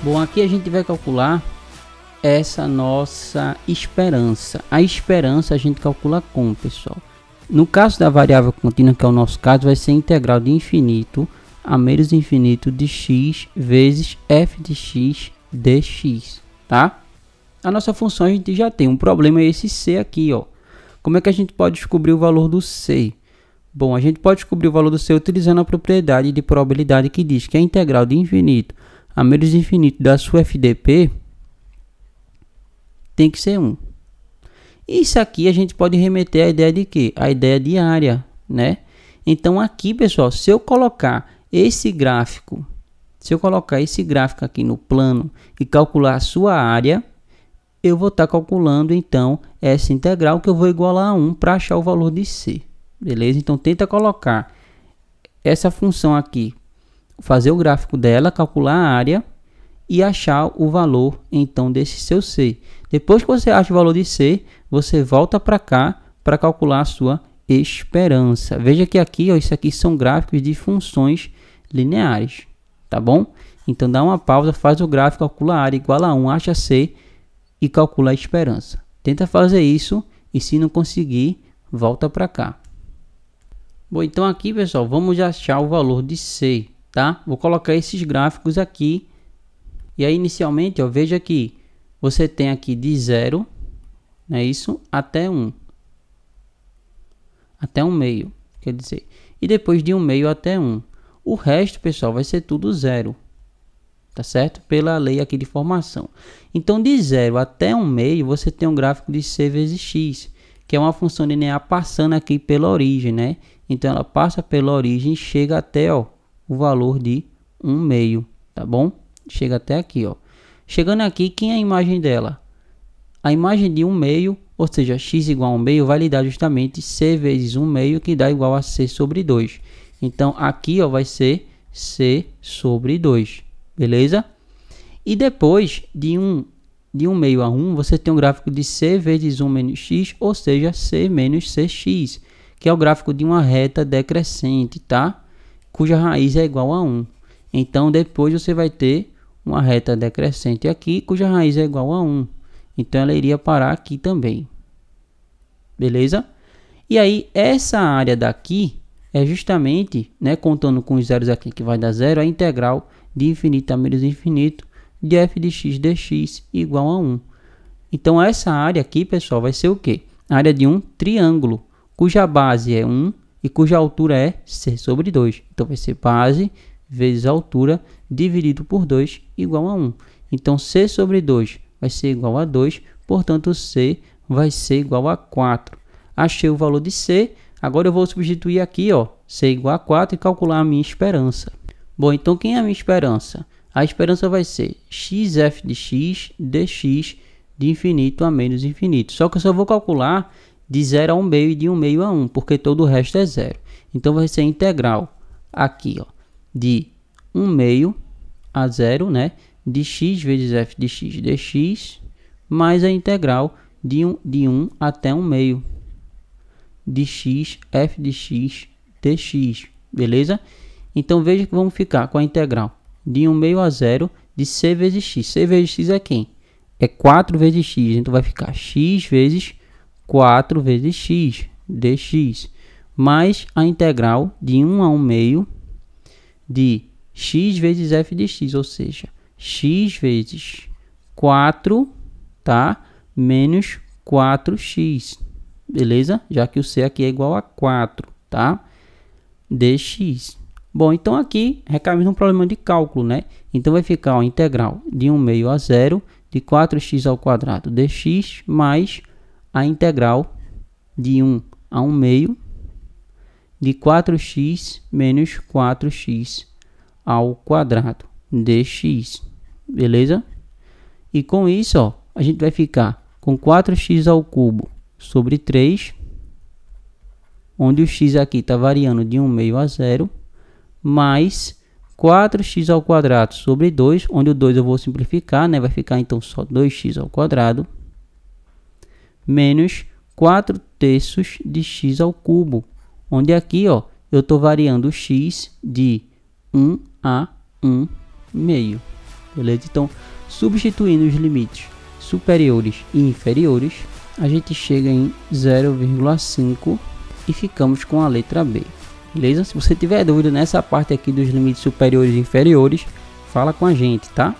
Bom, aqui a gente vai calcular essa nossa esperança. A esperança a gente calcula como, pessoal? No caso da variável contínua, que é o nosso caso, vai ser integral de infinito a menos infinito de x vezes f de x dx, tá? A nossa função a gente já tem. Um problema é esse c aqui, ó. Como é que a gente pode descobrir o valor do c? Bom, a gente pode descobrir o valor do c utilizando a propriedade de probabilidade que diz que a integral de infinito a menos infinito da sua FDP tem que ser 1. Isso aqui a gente pode remeter à ideia de quê? A ideia de área, né? Então aqui, pessoal, se eu colocar esse gráfico aqui no plano e calcular a sua área, eu vou estar calculando então essa integral que eu vou igualar a 1 para achar o valor de c. Beleza? Então tenta colocar essa função aqui, fazer o gráfico dela, calcular a área e achar o valor então desse seu c. Depois que você acha o valor de c, você volta para cá para calcular a sua esperança. Veja que aqui, ó, isso aqui são gráficos de funções lineares, tá bom? Então dá uma pausa, faz o gráfico, calcula a área igual a 1, acha c e calcula a esperança. Tenta fazer isso e se não conseguir, volta para cá. Bom, então aqui, pessoal, vamos achar o valor de c, tá? Vou colocar esses gráficos aqui. E aí, inicialmente, ó, veja que você tem aqui de 0, não é isso? Até 1. Até 1 meio, quer dizer. E depois de 1 meio até 1. O resto, pessoal, vai ser tudo 0. Tá certo? Pela lei aqui de formação. Então, de 0 até 1 meio, você tem um gráfico de c vezes x, que é uma função linear passando aqui pela origem, né? Então, ela passa pela origem e chega até, ó, o valor de 1 meio, tá bom? Chega até aqui, ó. Chegando aqui, quem é a imagem dela? A imagem de 1 meio, ou seja, x igual a 1 meio, vai lhe dar justamente c vezes 1 meio, que dá igual a c sobre 2. Então, aqui, ó, vai ser c sobre 2, beleza? E depois de 1 meio a 1, você tem um gráfico de c vezes 1 menos x, ou seja, c menos cx, que é o gráfico de uma reta decrescente, tá? Cuja raiz é igual a 1. Então, depois você vai ter uma reta decrescente aqui, cuja raiz é igual a 1. Então, ela iria parar aqui também. Beleza? E aí, essa área daqui é justamente, né, contando com os zeros aqui que vai dar 0, a integral de infinito a menos infinito de f de x dx igual a 1. Então, essa área aqui, pessoal, vai ser o quê? A área de um triângulo, cuja base é 1 e cuja altura é c sobre 2. Então, vai ser base vezes altura dividido por 2 igual a 1. Então, c sobre 2 vai ser igual a 2, portanto, c vai ser igual a 4. Achei o valor de c, agora eu vou substituir aqui, ó, c igual a 4 e calcular a minha esperança. Bom, então, quem é a minha esperança? A esperança vai ser xf de x dx de infinito a menos infinito. Só que eu só vou calcular de 0 a 1 meio e de 1 meio a 1, porque todo o resto é 0. Então, vai ser integral aqui, ó, de 1 meio a 0, né, de x vezes f de x dx, mais a integral de 1 até 1 meio de x f de x dx, beleza? Então, veja que vamos ficar com a integral de 1 meio a 0 de c vezes x. C vezes x é quem? É 4 vezes x, então vai ficar x vezes 4 vezes x dx, mais a integral de 1 a 1 meio de x vezes f de x, ou seja, x vezes 4, tá? Menos 4x, beleza? Já que o c aqui é igual a 4, tá? Dx. Bom, então aqui recaímos num problema de cálculo, né? Então vai ficar a integral de 1 meio a 0 de 4x ao quadrado dx, mais a integral de 1 a 1 meio de 4x menos 4x ao quadrado dx, beleza? E com isso, ó, a gente vai ficar com 4x ao cubo sobre 3, onde o x aqui está variando de 1 meio a 0, mais 4x ao quadrado sobre 2, onde o 2 eu vou simplificar, né? Vai ficar então só 2x ao quadrado, menos 4 terços de x ao cubo, onde aqui, ó, eu estou variando o x de 1 a 1 meio, beleza? Então, substituindo os limites superiores e inferiores, a gente chega em 0,5 e ficamos com a letra B, beleza? Se você tiver dúvida nessa parte aqui dos limites superiores e inferiores, fala com a gente, tá?